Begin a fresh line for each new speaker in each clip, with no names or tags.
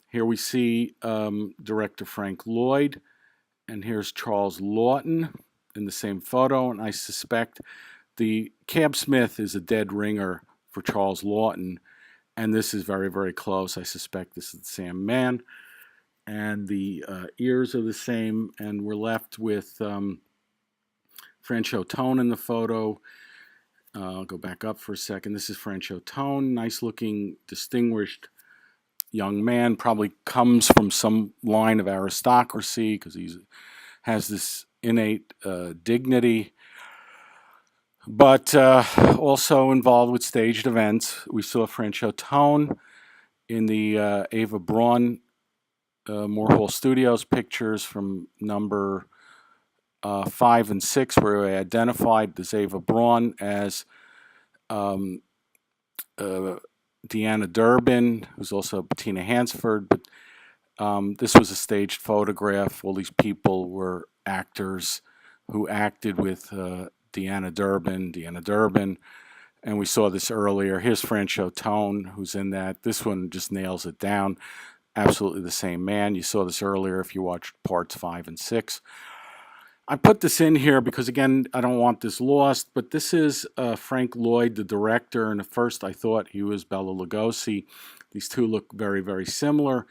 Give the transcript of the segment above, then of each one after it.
Here we see director Frank Lloyd, and here's Charles Lawton in the same photo. And I suspect the Cab Smith is a dead ringer for Charles Lawton, and this is very, very close. I suspect this is the same man, and the ears are the same, and we're left with Franchot Tone in the photo. I'll go back up for a second. This is Franchot Tone, nice looking, distinguished young man, probably comes from some line of aristocracy because he has this innate dignity, but also involved with staged events. We saw Franchot Tone in the Ava Braun Moor Hall Studios pictures from number 5 and 6, where we identified this Ava Braun as um, Deanna Durbin, who's also Bettina Hansford, but this was a staged photograph. All these people were actors who acted with Deanna Durbin, and we saw this earlier. Here's Franchot Tone, who's in that. This one just nails it down. Absolutely the same man. You saw this earlier if you watched parts 5 and 6. I put this in here because, again, I don't want this lost, but this is Frank Lloyd, the director, and at first I thought he was Bela Lugosi. These two look very, very similar.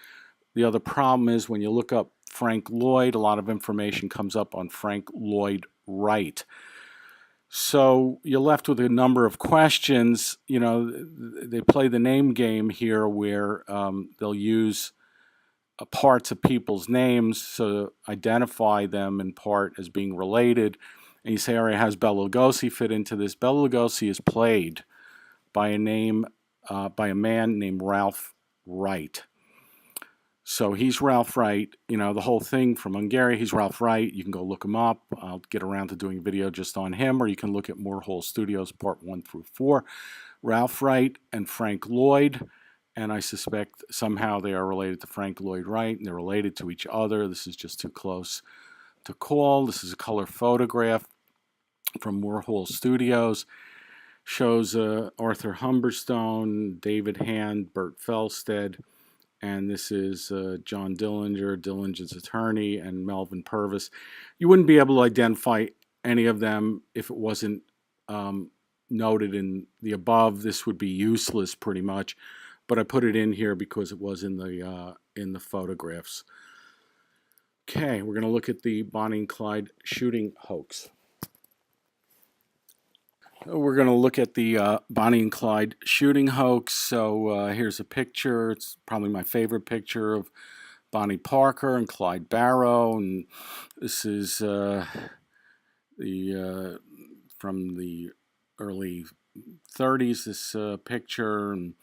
The other problem is when you look up Frank Lloyd, a lot of information comes up on Frank Lloyd Wright. So you're left with a number of questions. You know, they play the name game here where they'll use parts of people's names to identify them in part as being related. And you say, all right, how does Bela Lugosi fit into this? Bela Lugosi is played by a man named Ralph Wright. So he's Ralph Wright. You know, the whole thing from Hungary, he's Ralph Wright. You can go look him up. I'll get around to doing a video just on him, or you can look at Moor Hall Studios Part 1 through 4. Ralph Wright and Frank Lloyd, and I suspect somehow they are related to Frank Lloyd Wright, and they're related to each other. This is just too close to call. This is a color photograph from Moor Hall Studios. Shows Arthur Humberstone, David Hand, Bert Felstead, and this is John Dillinger, Dillinger's attorney, and Melvin Purvis. You wouldn't be able to identify any of them if it wasn't noted in the above. This would be useless pretty much, but I put it in here because it was in the photographs. Okay, we're going to look at the Bonnie and Clyde shooting hoax. We're going to look at the Bonnie and Clyde shooting hoax. So here's a picture. It's probably my favorite picture of Bonnie Parker and Clyde Barrow. And this is from the early 30s, this picture. And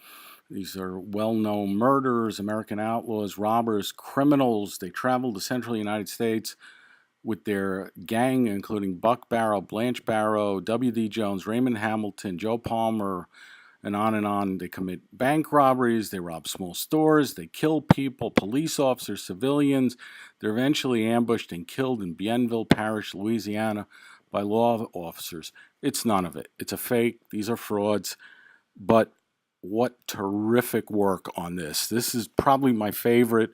these are well-known murderers, American outlaws, robbers, criminals. They traveled to central United States with their gang, including Buck Barrow, Blanche Barrow, W.D. Jones, Raymond Hamilton, Joe Palmer, and on and on. They commit bank robberies, they rob small stores, they kill people, police officers, civilians. They're eventually ambushed and killed in Bienville Parish, Louisiana, by law officers. It's none of it. It's a fake. These are frauds. But what terrific work on this. This is probably my favorite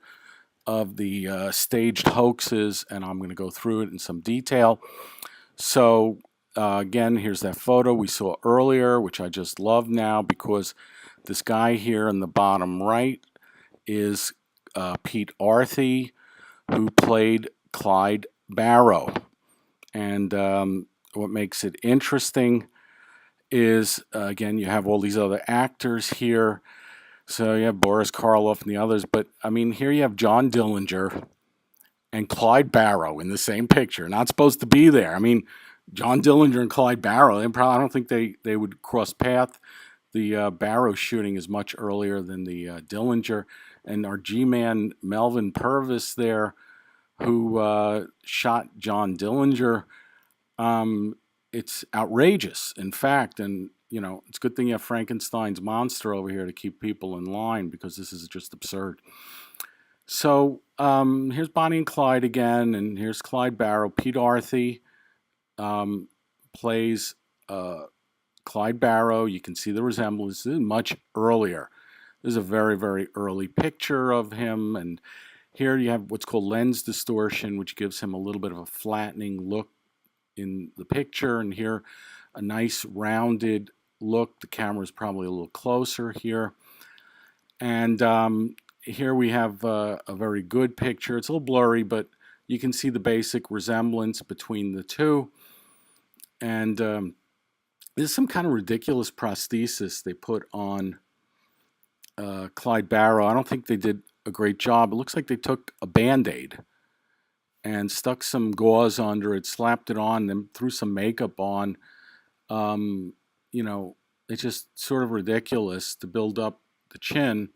of the staged hoaxes, and I'm going to go through it in some detail. So again, here's that photo we saw earlier, which I just love now because this guy here in the bottom right is Pete Arthey, who played Clyde Barrow. And what makes it interesting is, again, you have all these other actors here. So you have Boris Karloff and the others, but I mean, here you have John Dillinger and Clyde Barrow in the same picture. Not supposed to be there. I mean, John Dillinger and Clyde Barrow, I don't think they would cross paths. The Barrow shooting is much earlier than the Dillinger. And our G-man Melvin Purvis there, who shot John Dillinger, it's outrageous, in fact, and you know, it's a good thing you have Frankenstein's monster over here to keep people in line because this is just absurd. So here's Bonnie and Clyde again, and here's Clyde Barrow. Pete Arthey plays Clyde Barrow. You can see the resemblance. This is much earlier This is a very, very early picture of him. And here you have what's called lens distortion, which gives him a little bit of a flattening look in the picture. And here, a nice rounded look. The camera is probably a little closer here. And here we have a very good picture. It's a little blurry, but you can see the basic resemblance between the two. And there's some kind of ridiculous prosthesis they put on Clyde Barrow. I don't think they did a great job. It looks like they took a Band-Aid and stuck some gauze under it, slapped it on, then threw some makeup on. You know, it's just sort of ridiculous to build up the chin.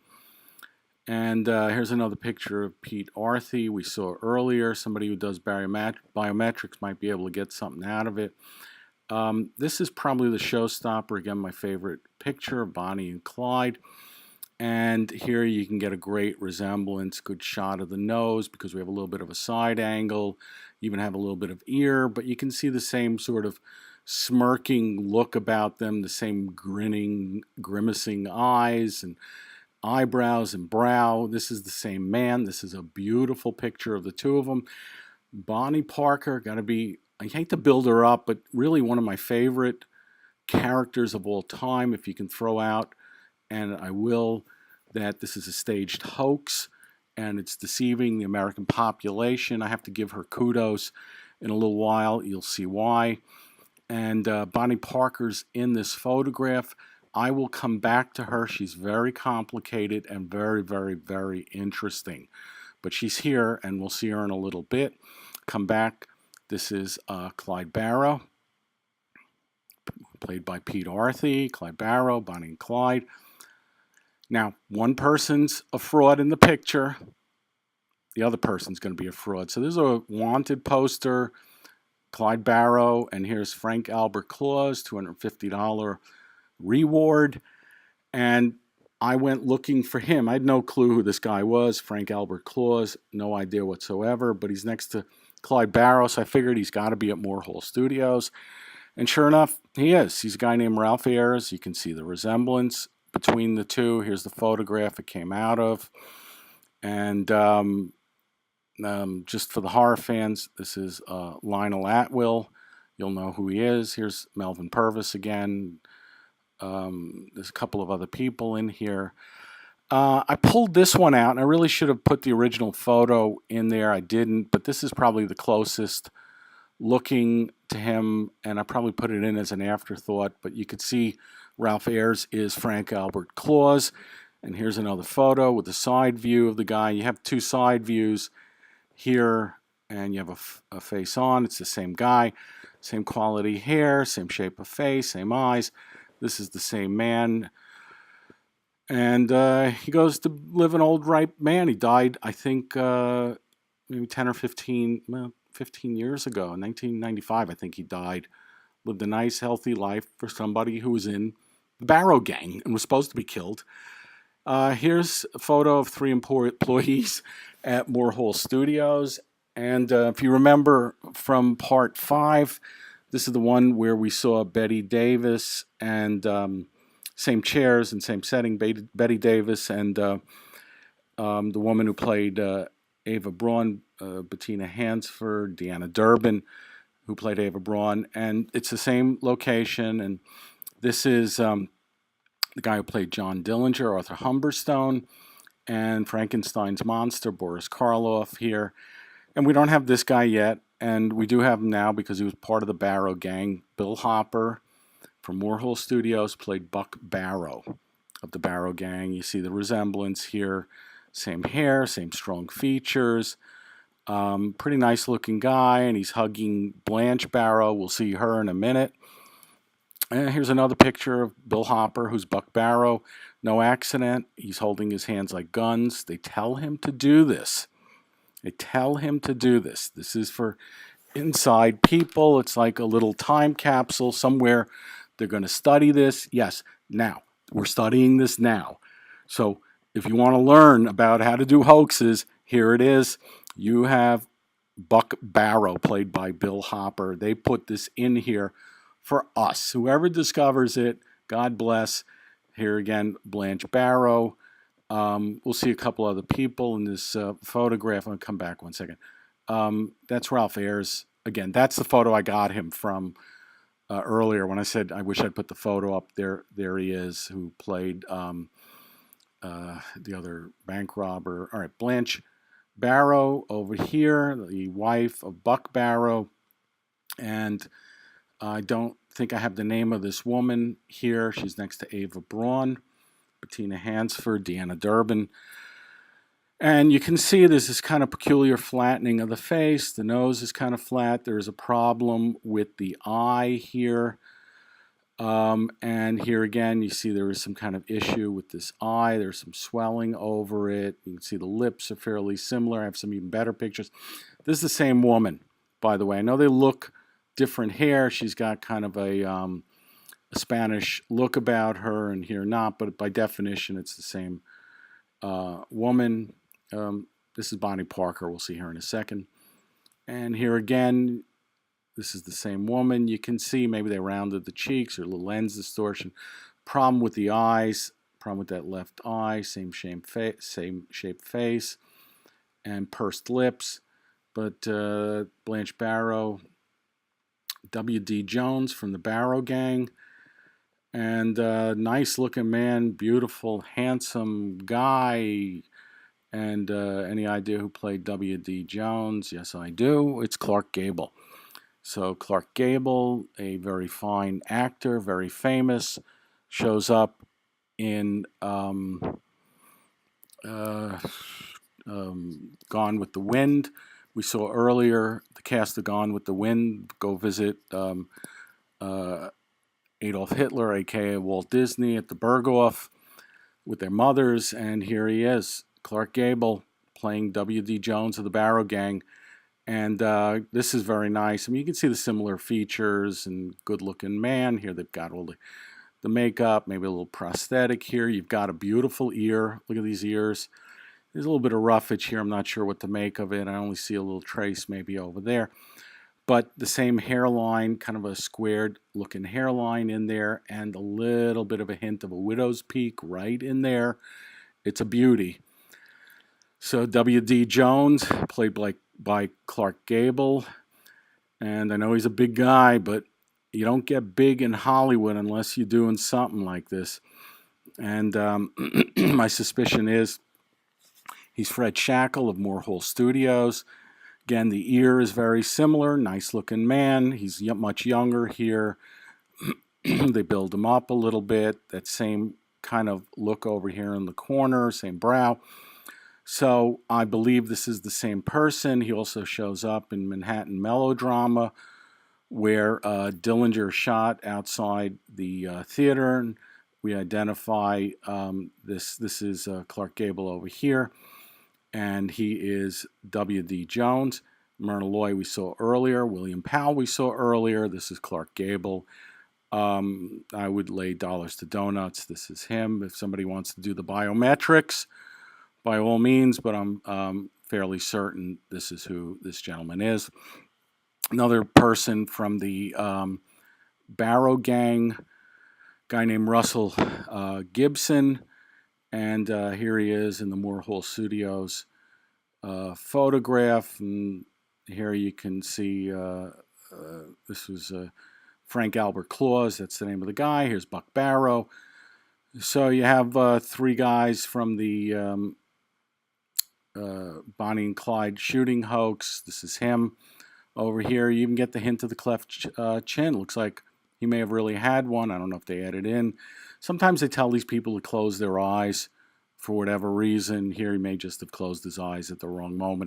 And here's another picture of Pete Arthey we saw earlier. Somebody who does biometrics might be able to get something out of it. This is probably the showstopper. Again, my favorite picture of Bonnie and Clyde. And here you can get a great resemblance, good shot of the nose because we have a little bit of a side angle, even have a little bit of ear, but you can see the same sort of smirking look about them, the same grinning, grimacing eyes and eyebrows and brow. This is the same man. This is a beautiful picture of the two of them. Bonnie Parker, got to be, I hate to build her up, but really one of my favorite characters of all time. If you can throw out, and I will, that this is a staged hoax and it's deceiving the American population. I have to give her kudos in a little while. You'll see why. And Bonnie Parker's in this photograph. I will come back to her. She's very complicated and very, very, very interesting. But she's here, and we'll see her in a little bit. Come back. This is Clyde Barrow, played by Pete Arthey. Clyde Barrow, Bonnie and Clyde. Now, one person's a fraud in the picture. The other person's going to be a fraud. So there's a wanted poster, Clyde Barrow, and here's Frank Albert Claus, $250 reward. And I went looking for him. I had no clue who this guy was, Frank Albert Claus, no idea whatsoever, but he's next to Clyde Barrow, so I figured he's got to be at Moor Studios. And sure enough, he is. He's a guy named Ralph Ayers. You can see the resemblance between the two. Here's the photograph it came out of. And just for the horror fans, this is Lionel Atwill. You'll know who he is. Here's Melvin Purvis again. There's a couple of other people in here. I pulled this one out, and I really should have put the original photo in there. I didn't, but this is probably the closest looking to him, and I probably put it in as an afterthought, but you could see Ralph Ayers is Frank Albert Claus. And here's another photo with the side view of the guy. You have two side views here, and you have a face on. It's the same guy, same quality hair, same shape of face, same eyes. This is the same man. And he goes to live an old ripe man. He died, I think, maybe 10 or 15 years ago. In 1995, I think he died. Lived a nice, healthy life for somebody who was in the Barrow Gang and was supposed to be killed. Here's a photo of 3 employees at Moor Studios. And if you remember from part 5, this is the one where we saw Betty Davis and same chairs and same setting, Betty Davis and the woman who played Ava Braun, Bettina Hansford, Deanna Durbin, who played Ava Braun. And it's the same location. And this is the guy who played John Dillinger, Arthur Humberstone, and Frankenstein's monster, Boris Karloff here. And we don't have this guy yet, and we do have him now because he was part of the Barrow Gang. Bill Hopper from Moor Studios played Buck Barrow of the Barrow Gang. You see the resemblance here. Same hair, same strong features. Pretty nice looking guy, and he's hugging Blanche Barrow. We'll see her in a minute. And here's another picture of Bill Hopper, who's Buck Barrow. No accident. He's holding his hands like guns. They tell him to do this. They tell him to do this. This is for inside people. It's like a little time capsule somewhere. They're going to study this. Yes, now. We're studying this now. So if you want to learn about how to do hoaxes, here it is. You have Buck Barrow, played by Bill Hopper. They put this in here for us. Whoever discovers it, God bless. Here again, Blanche Barrow. We'll see a couple other people in this photograph. I'm going to come back one second. That's Ralph Ayers. Again, that's the photo I got him from earlier when I said I wish I'd put the photo up there. There he is, who played the other bank robber. All right, Blanche Barrow over here, the wife of Buck Barrow. And I don't think I have the name of this woman here. She's next to Ava Braun, Bettina Hansford, Deanna Durbin. And you can see there's this kind of peculiar flattening of the face. The nose is kind of flat. There's a problem with the eye here. And here again, you see there is some kind of issue with this eye. There's some swelling over it. You can see the lips are fairly similar. I have some even better pictures. This is the same woman, by the way. I know they look different hair. She's got kind of a Spanish look about her, and here not, but by definition, it's the same woman. This is Bonnie Parker. We'll see her in a second. And here again, this is the same woman. You can see maybe they rounded the cheeks or a little lens distortion. Problem with the eyes, problem with that left eye, same shaped face, and pursed lips. But Blanche Barrow, W.D. Jones from the Barrow Gang, and nice looking man, beautiful, handsome guy. And any idea who played W.D. Jones? Yes, I do. It's Clark Gable. So Clark Gable, a very fine actor, very famous, shows up in Gone with the Wind. We saw earlier the cast of Gone with the Wind go visit Adolf Hitler, aka Walt Disney, at the Berghof with their mothers, and here he is, Clark Gable, playing W.D. Jones of the Barrow Gang. And this is very nice. I mean, you can see the similar features and good-looking man. Here they've got all the makeup, maybe a little prosthetic here. You've got a beautiful ear. Look at these ears. There's a little bit of roughage here. I'm not sure what to make of it. I only see a little trace maybe over there. But the same hairline, kind of a squared-looking hairline in there, and a little bit of a hint of a widow's peak right in there. It's a beauty. So W.D. Jones, played by Clark Gable, and I know he's a big guy, but you don't get big in Hollywood unless you're doing something like this. And my suspicion is he's Fred Shackle of Moor Studios. Again, the ear is very similar, nice-looking man. He's much younger here. They build him up a little bit. That same kind of look over here in the corner, same brow. So I believe this is the same person. He also shows up in Manhattan Melodrama, where Dillinger shot outside the theater. And we identify this is Clark Gable over here, and he is W.D. Jones. Myrna Loy we saw earlier. William Powell we saw earlier. This is Clark Gable. I would lay dollars to donuts. This is him. If somebody wants to do the biometrics, by all means, but I'm fairly certain this is who this gentleman is. Another person from the Barrow Gang, guy named Russell Gibson, and here he is in the Moor Hall Studios photograph. And here you can see this was Frank Albert Claus. That's the name of the guy. Here's Buck Barrow. So you have three guys from the Bonnie and Clyde shooting hoax. This is him over here. You even get the hint of the cleft chin. Looks like he may have really had one. I don't know if they added in. Sometimes they tell these people to close their eyes for whatever reason. Here he may just have closed his eyes at the wrong moment.